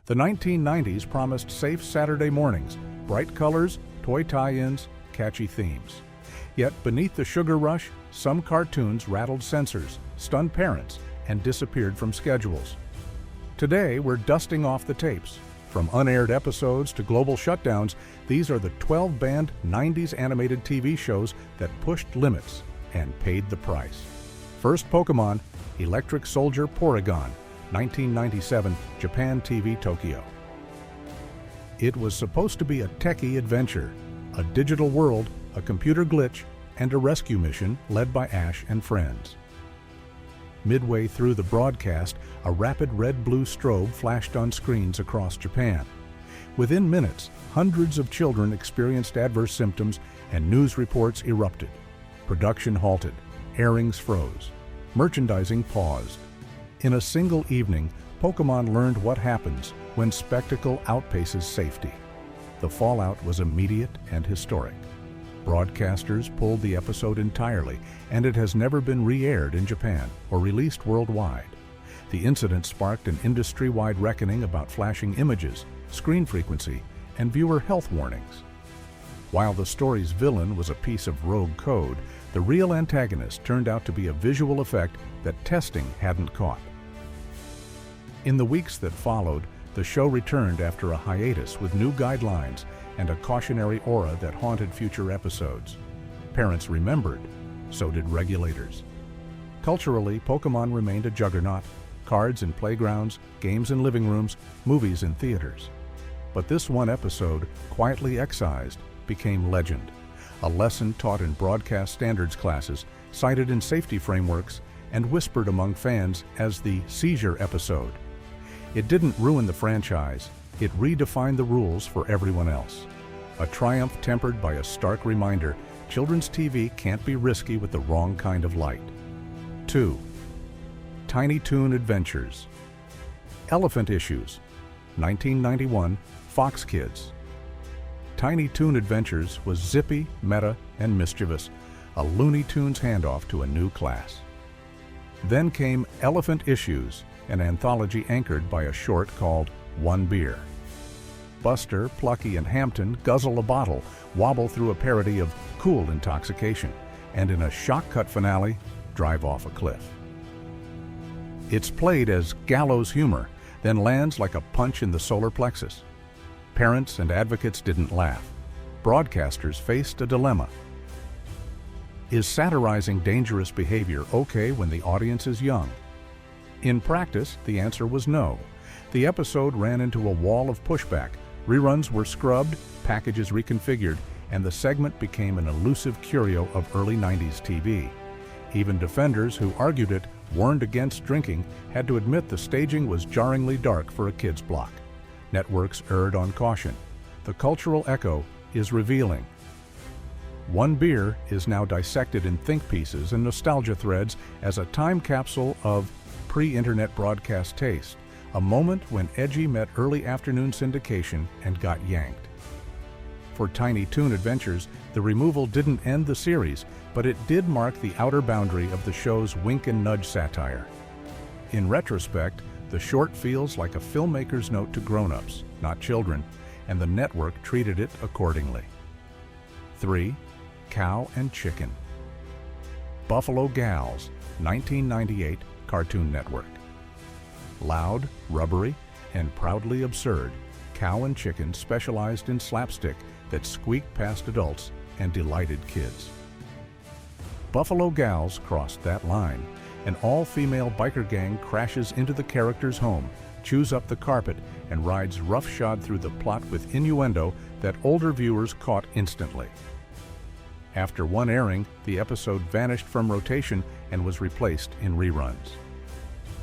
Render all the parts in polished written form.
The 1990s promised safe Saturday mornings, bright colors, toy tie-ins, catchy themes. Yet beneath the sugar rush, some cartoons rattled censors, stunned parents, and disappeared from schedules. Today, we're dusting off the tapes. From unaired episodes to global shutdowns, these are the 12-band 90s animated TV shows that pushed limits and paid the price. First Pokemon, Electric Soldier Porygon, 1997, Japan TV, Tokyo. It was supposed to be a techie adventure, a digital world, a computer glitch, and a rescue mission led by Ash and friends. Midway through the broadcast, a rapid red-blue strobe flashed on screens across Japan. Within minutes, hundreds of children experienced adverse symptoms and news reports erupted. Production halted, airings froze, merchandising paused. In a single evening, Pokemon learned what happens when spectacle outpaces safety. The fallout was immediate and historic. Broadcasters pulled the episode entirely, and it has never been re-aired in Japan or released worldwide. The incident sparked an industry-wide reckoning about flashing images, screen frequency, and viewer health warnings. While the story's villain was a piece of rogue code, the real antagonist turned out to be a visual effect that testing hadn't caught. In the weeks that followed, the show returned after a hiatus with new guidelines and a cautionary aura that haunted future episodes. Parents remembered, so did regulators. Culturally, Pokemon remained a juggernaut: cards in playgrounds, games in living rooms, movies in theaters. But this one episode, quietly excised, became legend, a lesson taught in broadcast standards classes, cited in safety frameworks, and whispered among fans as the seizure episode. It didn't ruin the franchise, it redefined the rules for everyone else. A triumph tempered by a stark reminder: children's TV can't be risky with the wrong kind of light. 2. Tiny Toon Adventures. Elephant Issues, 1991, Fox Kids. Tiny Toon Adventures was zippy, meta, and mischievous, a Looney Tunes handoff to a new class. Then came Elephant Issues, an anthology anchored by a short called One Beer. Buster, Plucky, and Hampton guzzle a bottle, wobble through a parody of cool intoxication, and in a shock-cut finale, drive off a cliff. It's played as gallows humor, then lands like a punch in the solar plexus. Parents and advocates didn't laugh. Broadcasters faced a dilemma. Is satirizing dangerous behavior okay when the audience is young? In practice, the answer was no. The episode ran into a wall of pushback. Reruns were scrubbed, packages reconfigured, and the segment became an elusive curio of early 90s TV. Even defenders who argued it, warned against drinking, had to admit the staging was jarringly dark for a kids' block. Networks erred on caution. The cultural echo is revealing. One Beer is now dissected in think pieces and nostalgia threads as a time capsule of pre-internet broadcast taste, a moment when edgy met early afternoon syndication and got yanked. For Tiny Toon Adventures, the removal didn't end the series, but it did mark the outer boundary of the show's wink and nudge satire. In retrospect, the short feels like a filmmaker's note to grown-ups, not children, and the network treated it accordingly. 3. Cow and Chicken. Buffalo Gals, 1998, Cartoon Network. Loud, rubbery, and proudly absurd, Cow and Chicken specialized in slapstick that squeaked past adults and delighted kids. Buffalo Gals crossed that line. An all-female biker gang crashes into the character's home, chews up the carpet, and rides roughshod through the plot with innuendo that older viewers caught instantly. After one airing, the episode vanished from rotation and was replaced in reruns.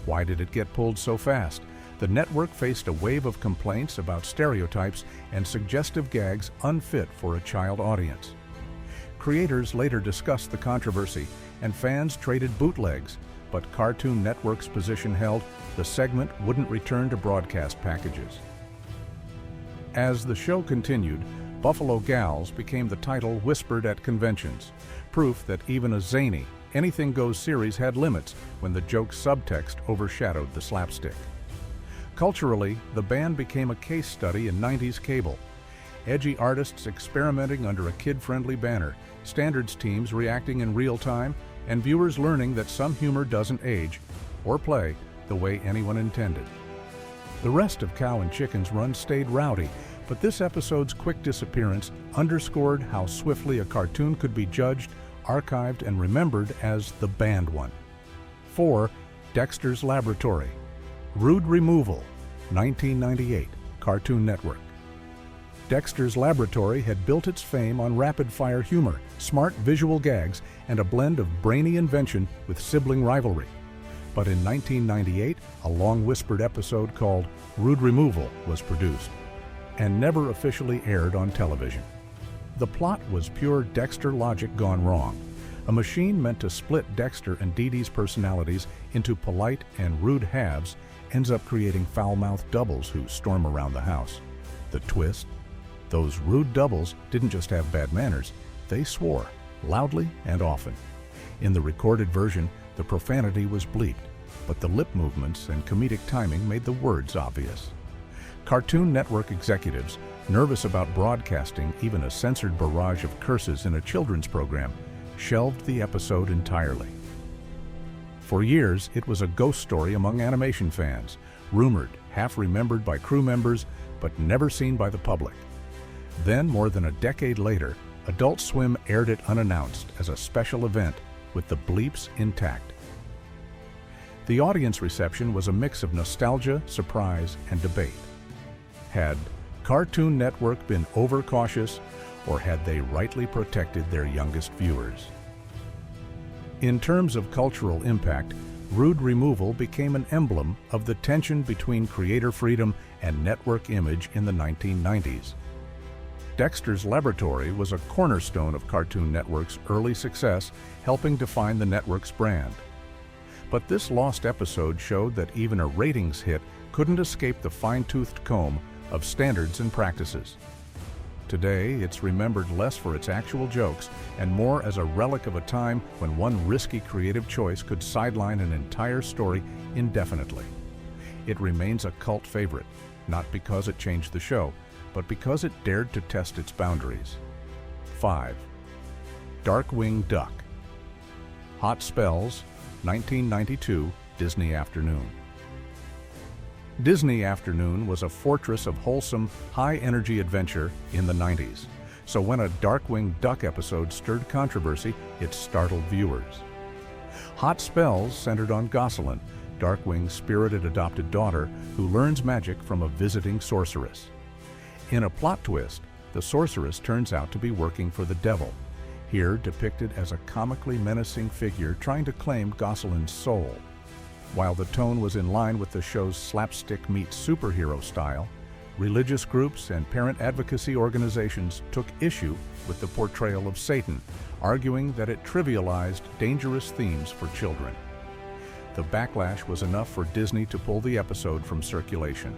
Why did it get pulled so fast? The network faced a wave of complaints about stereotypes and suggestive gags unfit for a child audience. Creators later discussed the controversy, and fans traded bootlegs, but Cartoon Network's position held the segment wouldn't return to broadcast packages. As the show continued, Buffalo Gals became the title whispered at conventions, proof that even a zany, anything-goes series had limits when the joke's subtext overshadowed the slapstick. Culturally, the band became a case study in 90s cable. Edgy artists experimenting under a kid-friendly banner, standards teams reacting in real time, and viewers learning that some humor doesn't age or play the way anyone intended. The rest of Cow and Chicken's run stayed rowdy, but this episode's quick disappearance underscored how swiftly a cartoon could be judged, archived, and remembered as the banned one. 4. Dexter's Laboratory. Rude Removal, 1998, Cartoon Network. Dexter's Laboratory had built its fame on rapid-fire humor, smart visual gags, and a blend of brainy invention with sibling rivalry. But in 1998, a long-whispered episode called Rude Removal was produced and never officially aired on television. The plot was pure Dexter logic gone wrong. A machine meant to split Dexter and Dee Dee's personalities into polite and rude halves ends up creating foul-mouthed doubles who storm around the house. The twist? Those rude doubles didn't just have bad manners, they swore, loudly and often. In the recorded version, the profanity was bleeped, but the lip movements and comedic timing made the words obvious. Cartoon Network executives, nervous about broadcasting even a censored barrage of curses in a children's program, shelved the episode entirely. For years, it was a ghost story among animation fans, rumored, half-remembered by crew members, but never seen by the public. Then, more than a decade later, Adult Swim aired it unannounced as a special event with the bleeps intact. The audience reception was a mix of nostalgia, surprise, and debate. Had Cartoon Network been overcautious, or had they rightly protected their youngest viewers? In terms of cultural impact, Rude Removal became an emblem of the tension between creator freedom and network image in the 1990s. Dexter's Laboratory was a cornerstone of Cartoon Network's early success, helping define the network's brand. But this lost episode showed that even a ratings hit couldn't escape the fine-toothed comb of standards and practices. Today, it's remembered less for its actual jokes and more as a relic of a time when one risky creative choice could sideline an entire story indefinitely. It remains a cult favorite, not because it changed the show, but because it dared to test its boundaries. 5. Darkwing Duck. Hot Spells, 1992, Disney Afternoon. Disney Afternoon was a fortress of wholesome, high-energy adventure in the 90s. So when a Darkwing Duck episode stirred controversy, it startled viewers. Hot Spells centered on Gosselin, Darkwing's spirited adopted daughter, who learns magic from a visiting sorceress. In a plot twist, the sorceress turns out to be working for the devil, here depicted as a comically menacing figure trying to claim Gosselin's soul. While the tone was in line with the show's slapstick meets superhero style, religious groups and parent advocacy organizations took issue with the portrayal of Satan, arguing that it trivialized dangerous themes for children. The backlash was enough for Disney to pull the episode from circulation.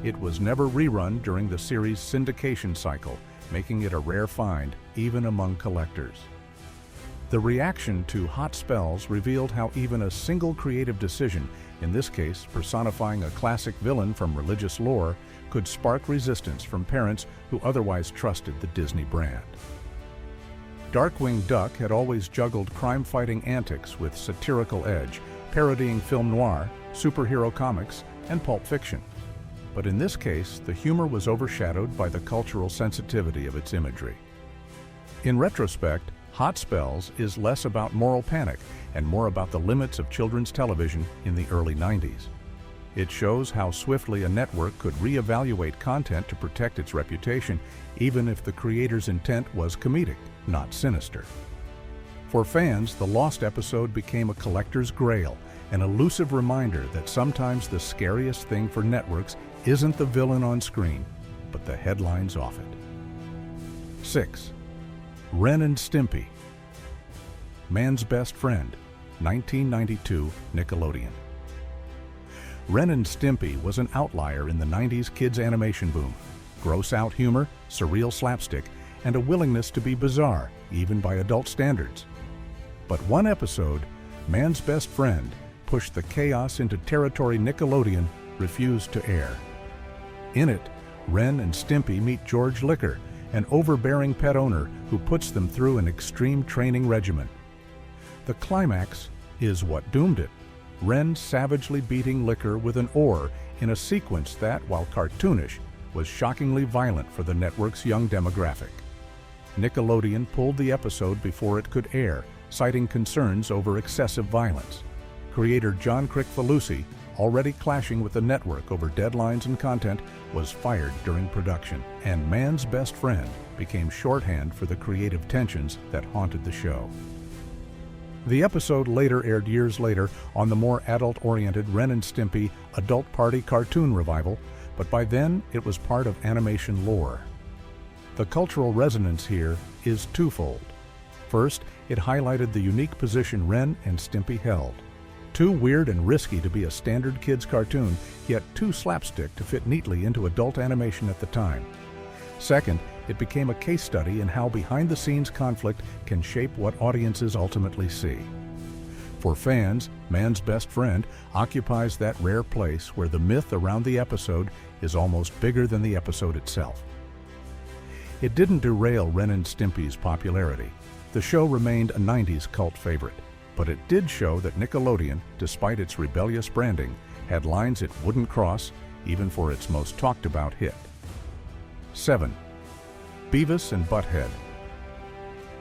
It was never rerun during the series' syndication cycle, making it a rare find even among collectors. The reaction to Hot Spells revealed how even a single creative decision, in this case personifying a classic villain from religious lore, could spark resistance from parents who otherwise trusted the Disney brand. Darkwing Duck had always juggled crime-fighting antics with satirical edge, parodying film noir, superhero comics, and pulp fiction. But in this case, the humor was overshadowed by the cultural sensitivity of its imagery. In retrospect, Hot Spells is less about moral panic and more about the limits of children's television in the early 90s. It shows how swiftly a network could reevaluate content to protect its reputation, even if the creator's intent was comedic, not sinister. For fans, the lost episode became a collector's grail, an elusive reminder that sometimes the scariest thing for networks isn't the villain on screen, but the headlines off it. 6. Ren and Stimpy. Man's Best Friend, 1992, Nickelodeon. Ren and Stimpy was an outlier in the 90s kids' animation boom. Gross-out humor, surreal slapstick, and a willingness to be bizarre, even by adult standards. But one episode, Man's Best Friend, pushed the chaos into territory Nickelodeon refused to air. In it, Ren and Stimpy meet George Liquor, an overbearing pet owner who puts them through an extreme training regimen. The climax is what doomed it: Ren savagely beating Liquor with an oar in a sequence that, while cartoonish, was shockingly violent for the network's young demographic. Nickelodeon pulled the episode before it could air, citing concerns over excessive violence. Creator John Kricfalusi, already clashing with the network over deadlines and content, was fired during production, and Man's Best Friend became shorthand for the creative tensions that haunted the show. The episode later aired years later on the more adult-oriented Ren and Stimpy Adult Party cartoon revival, but by then it was part of animation lore. The cultural resonance here is twofold. First, it highlighted the unique position Ren and Stimpy held. Too weird and risky to be a standard kids cartoon, yet too slapstick to fit neatly into adult animation at the time. Second, it became a case study in how behind-the-scenes conflict can shape what audiences ultimately see. For fans, Man's Best Friend occupies that rare place where the myth around the episode is almost bigger than the episode itself. It didn't derail Ren and Stimpy's popularity. The show remained a 90s cult favorite, but it did show that Nickelodeon, despite its rebellious branding, had lines it wouldn't cross, even for its most talked-about hit. 7. Beavis and Butt-Head.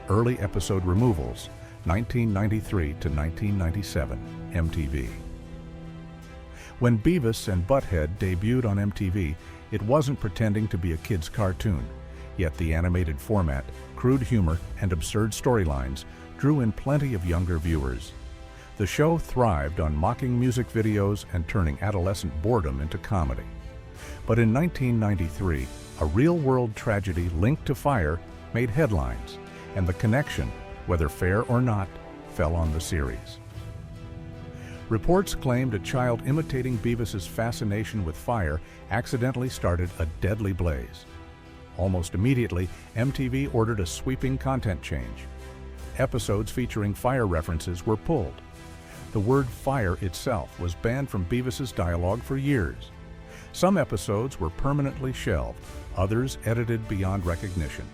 Early episode removals, 1993 to 1997, MTV. When Beavis and Butt-Head debuted on MTV, it wasn't pretending to be a kid's cartoon, yet the animated format, crude humor, and absurd storylines drew in plenty of younger viewers. The show thrived on mocking music videos and turning adolescent boredom into comedy. But in 1993, a real-world tragedy linked to fire made headlines, and the connection, whether fair or not, fell on the series. Reports claimed a child imitating Beavis's fascination with fire accidentally started a deadly blaze. Almost immediately, MTV ordered a sweeping content change. Episodes featuring fire references were pulled. The word fire itself was banned from Beavis's dialogue for years. Some episodes were permanently shelved, others edited beyond recognition.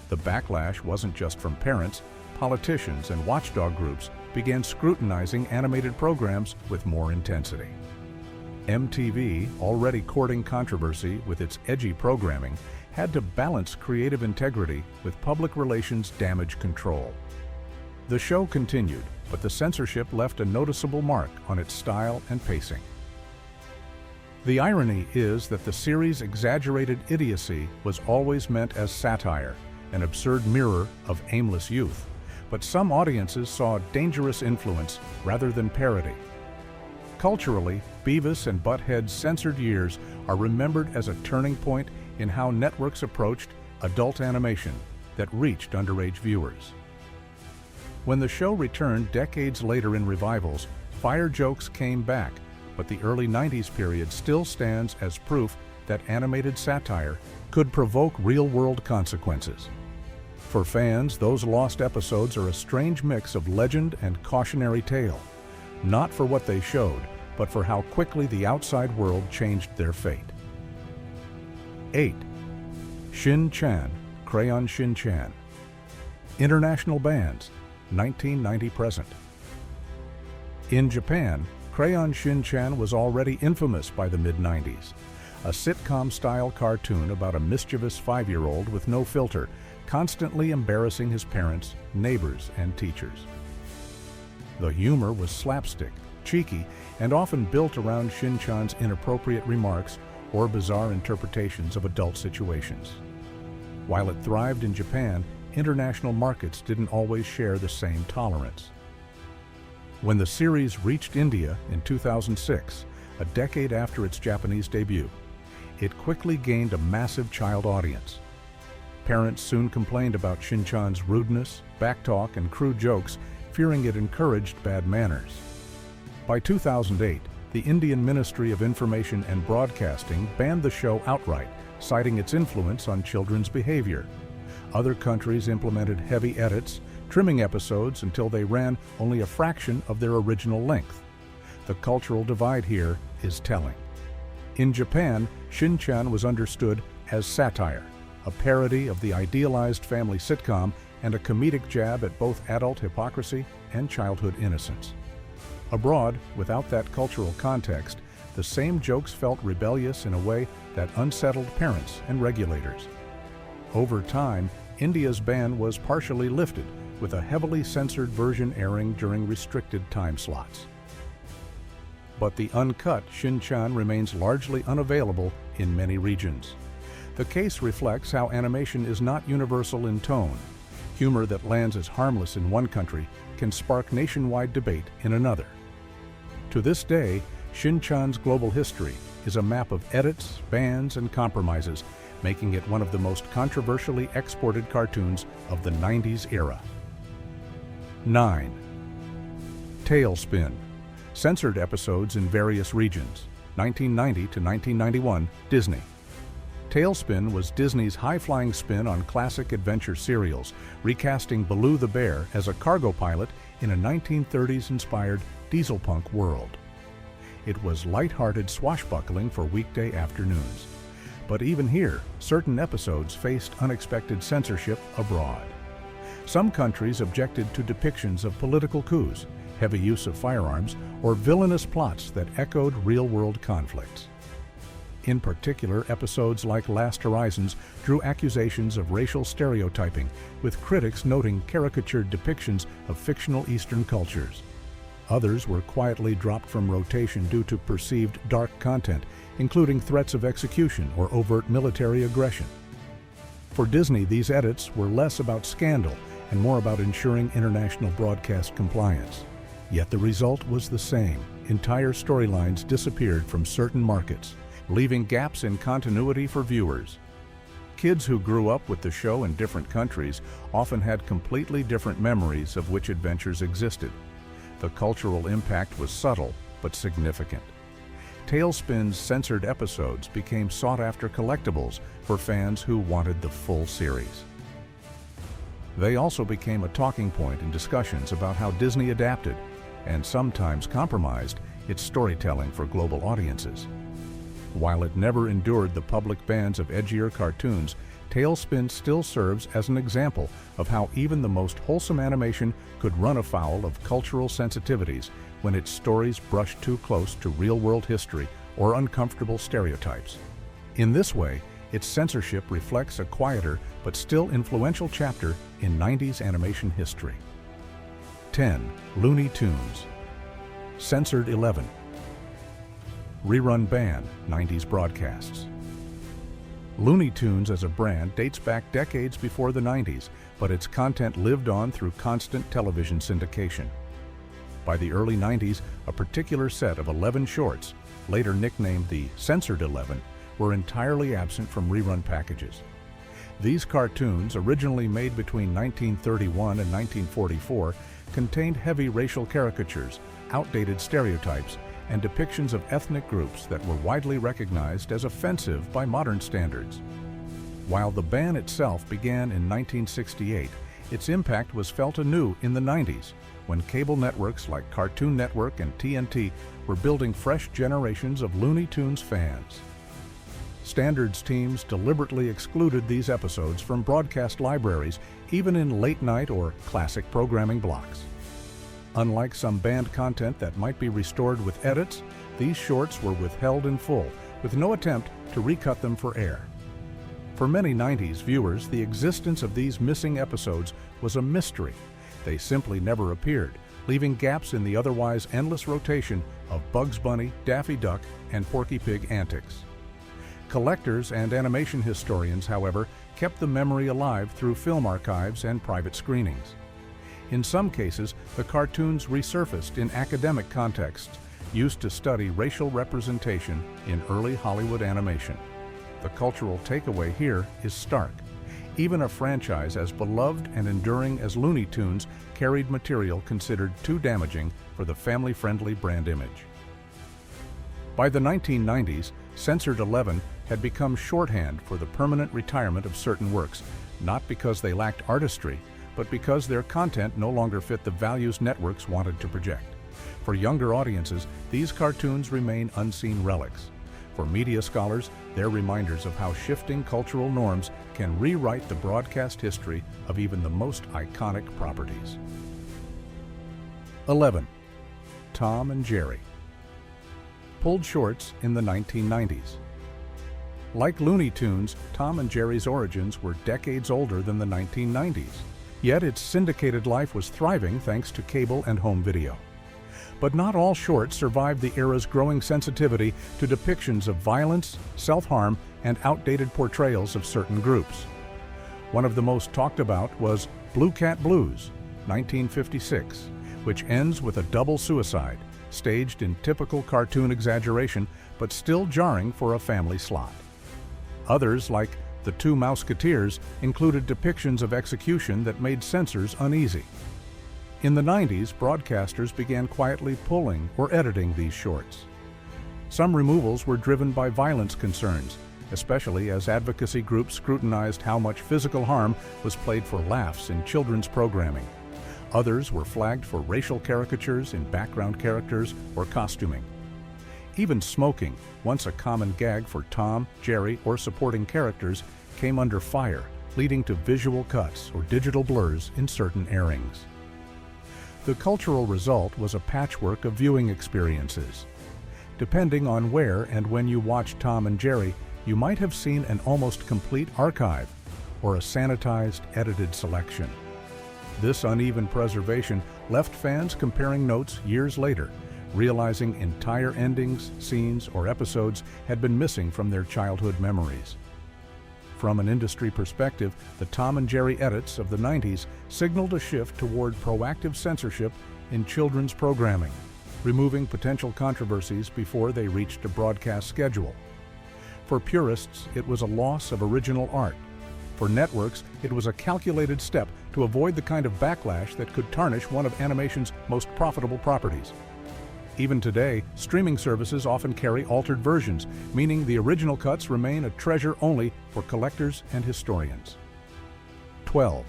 The backlash wasn't just from parents. Politicians and watchdog groups began scrutinizing animated programs with more intensity. MTV, already courting controversy with its edgy programming, had to balance creative integrity with public relations damage control. The show continued, but the censorship left a noticeable mark on its style and pacing. The irony is that the series' exaggerated idiocy was always meant as satire, an absurd mirror of aimless youth, but some audiences saw dangerous influence rather than parody. Culturally, Beavis and Butt-Head's censored years are remembered as a turning point in how networks approached adult animation that reached underage viewers. When the show returned decades later in revivals, fire jokes came back, but the early 90s period still stands as proof that animated satire could provoke real-world consequences. For fans, those lost episodes are a strange mix of legend and cautionary tale, not for what they showed, but for how quickly the outside world changed their fate. 8. Shin-Chan, Crayon Shin-Chan. International bans, 1990 present. In Japan, Crayon Shin-Chan was already infamous by the mid-90s, a sitcom-style cartoon about a mischievous 5-year-old with no filter, constantly embarrassing his parents, neighbors, and teachers. The humor was slapstick, cheeky, and often built around Shin-Chan's inappropriate remarks or bizarre interpretations of adult situations. While it thrived in Japan, international markets didn't always share the same tolerance. When the series reached India in 2006, a decade after its Japanese debut, it quickly gained a massive child audience. Parents soon complained about Shin-Chan's rudeness, backtalk, and crude jokes, fearing it encouraged bad manners. By 2008, the Indian Ministry of Information and Broadcasting banned the show outright, citing its influence on children's behavior. Other countries implemented heavy edits, trimming episodes until they ran only a fraction of their original length. The cultural divide here is telling. In Japan, Shin-chan was understood as satire, a parody of the idealized family sitcom and a comedic jab at both adult hypocrisy and childhood innocence. Abroad, without that cultural context, the same jokes felt rebellious in a way that unsettled parents and regulators. Over time, India's ban was partially lifted, with a heavily censored version airing during restricted time slots. But the uncut Shin-chan remains largely unavailable in many regions. The case reflects how animation is not universal in tone. Humor that lands as harmless in one country can spark nationwide debate in another. To this day, Shin-chan's global history is a map of edits, bans, and compromises, making it one of the most controversially exported cartoons of the 90s era. 9. Tailspin. Censored episodes in various regions. 1990 to 1991, Disney. Tailspin was Disney's high-flying spin on classic adventure serials, recasting Baloo the Bear as a cargo pilot in a 1930s-inspired dieselpunk world. It was light-hearted swashbuckling for weekday afternoons. But even here, certain episodes faced unexpected censorship abroad. Some countries objected to depictions of political coups, heavy use of firearms, or villainous plots that echoed real-world conflicts. In particular, episodes like Last Horizons drew accusations of racial stereotyping, with critics noting caricatured depictions of fictional Eastern cultures. Others were quietly dropped from rotation due to perceived dark content, including threats of execution or overt military aggression. For Disney, these edits were less about scandal and more about ensuring international broadcast compliance. Yet the result was the same. Entire storylines disappeared from certain markets, leaving gaps in continuity for viewers. Kids who grew up with the show in different countries often had completely different memories of which adventures existed. The cultural impact was subtle but significant. Tailspin's censored episodes became sought-after collectibles for fans who wanted the full series. They also became a talking point in discussions about how Disney adapted, and sometimes compromised, its storytelling for global audiences. While it never endured the public bans of edgier cartoons, Tailspin still serves as an example of how even the most wholesome animation could run afoul of cultural sensitivities when its stories brush too close to real-world history or uncomfortable stereotypes. In this way, its censorship reflects a quieter but still influential chapter in 90s animation history. 10. Looney Tunes. Censored 11. Rerun ban, 90s broadcasts. Looney Tunes as a brand dates back decades before the 90s, but its content lived on through constant television syndication. By the early 90s, a particular set of 11 shorts, later nicknamed the Censored 11, were entirely absent from rerun packages. These cartoons, originally made between 1931 and 1944, contained heavy racial caricatures, outdated stereotypes, and depictions of ethnic groups that were widely recognized as offensive by modern standards. While the ban itself began in 1968, its impact was felt anew in the 90s, when cable networks like Cartoon Network and TNT were building fresh generations of Looney Tunes fans. Standards teams deliberately excluded these episodes from broadcast libraries, even in late-night or classic programming blocks. Unlike some banned content that might be restored with edits, these shorts were withheld in full, with no attempt to recut them for air. For many 90s viewers, the existence of these missing episodes was a mystery. They simply never appeared, leaving gaps in the otherwise endless rotation of Bugs Bunny, Daffy Duck, and Porky Pig antics. Collectors and animation historians, however, kept the memory alive through film archives and private screenings. In some cases, the cartoons resurfaced in academic contexts, used to study racial representation in early Hollywood animation. The cultural takeaway here is stark. Even a franchise as beloved and enduring as Looney Tunes carried material considered too damaging for the family-friendly brand image. By the 1990s, Censored 11 had become shorthand for the permanent retirement of certain works, not because they lacked artistry, but because their content no longer fit the values networks wanted to project. For younger audiences, these cartoons remain unseen relics. For media scholars, they're reminders of how shifting cultural norms can rewrite the broadcast history of even the most iconic properties. 11. Tom and Jerry. Pulled shorts in the 1990s. Like Looney Tunes, Tom and Jerry's origins were decades older than the 1990s, yet its syndicated life was thriving thanks to cable and home video. But not all shorts survived the era's growing sensitivity to depictions of violence, self-harm, and outdated portrayals of certain groups. One of the most talked about was Blue Cat Blues, 1956, which ends with a double suicide, staged in typical cartoon exaggeration, but still jarring for a family slot. Others, like The Two Mouseketeers, included depictions of execution that made censors uneasy. In the 90s, broadcasters began quietly pulling or editing these shorts. Some removals were driven by violence concerns, especially as advocacy groups scrutinized how much physical harm was played for laughs in children's programming. Others were flagged for racial caricatures in background characters or costuming. Even smoking, once a common gag for Tom, Jerry, or supporting characters, came under fire, leading to visual cuts or digital blurs in certain airings. The cultural result was a patchwork of viewing experiences. Depending on where and when you watched Tom and Jerry, you might have seen an almost complete archive or a sanitized, edited selection. This uneven preservation left fans comparing notes years later, realizing entire endings, scenes, or episodes had been missing from their childhood memories. From an industry perspective, the Tom and Jerry edits of the 90s signaled a shift toward proactive censorship in children's programming, removing potential controversies before they reached a broadcast schedule. For purists, it was a loss of original art. For networks, it was a calculated step to avoid the kind of backlash that could tarnish one of animation's most profitable properties. Even today, streaming services often carry altered versions, meaning the original cuts remain a treasure only for collectors and historians. 12.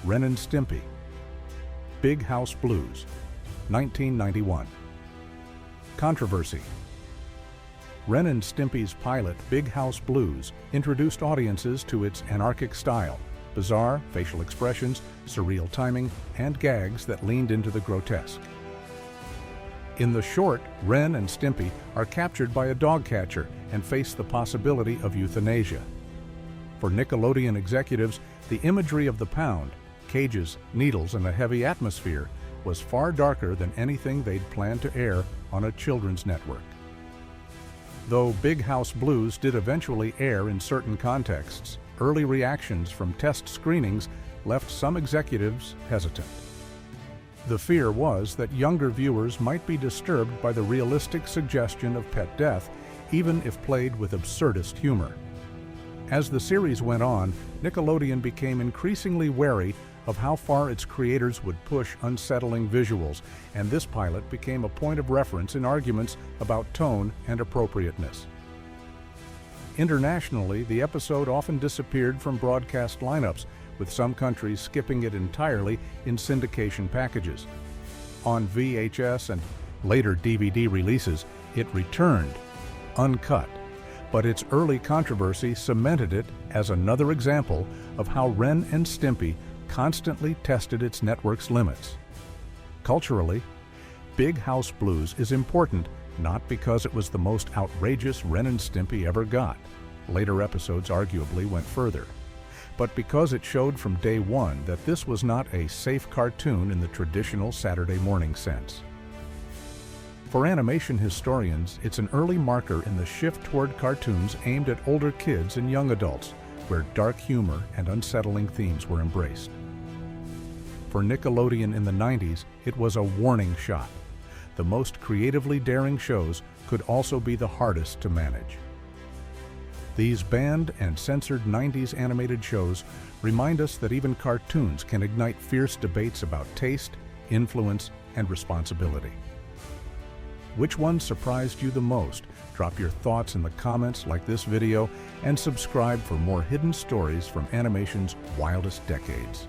Ren and Stimpy. Big House Blues, 1991. Controversy. Ren and Stimpy's pilot, Big House Blues, introduced audiences to its anarchic style, bizarre facial expressions, surreal timing, and gags that leaned into the grotesque. In the short, Ren and Stimpy are captured by a dog catcher and face the possibility of euthanasia. For Nickelodeon executives, the imagery of the pound, cages, needles, and a heavy atmosphere was far darker than anything they'd planned to air on a children's network. Though Big House Blues did eventually air in certain contexts, early reactions from test screenings left some executives hesitant. The fear was that younger viewers might be disturbed by the realistic suggestion of pet death, even if played with absurdist humor. As the series went on, Nickelodeon became increasingly wary of how far its creators would push unsettling visuals, and this pilot became a point of reference in arguments about tone and appropriateness. Internationally, the episode often disappeared from broadcast lineups, with some countries skipping it entirely in syndication packages. On VHS and later DVD releases, it returned, uncut, but its early controversy cemented it as another example of how Ren and Stimpy constantly tested its network's limits. Culturally, Big House Blues is important not because it was the most outrageous Ren and Stimpy ever got. Later episodes arguably went further. But because it showed from day one that this was not a safe cartoon in the traditional Saturday morning sense. For animation historians, it's an early marker in the shift toward cartoons aimed at older kids and young adults, where dark humor and unsettling themes were embraced. For Nickelodeon in the 90s, it was a warning shot. The most creatively daring shows could also be the hardest to manage. These banned and censored 90s animated shows remind us that even cartoons can ignite fierce debates about taste, influence, and responsibility. Which one surprised you the most? Drop your thoughts in the comments like this video and subscribe for more hidden stories from animation's wildest decades.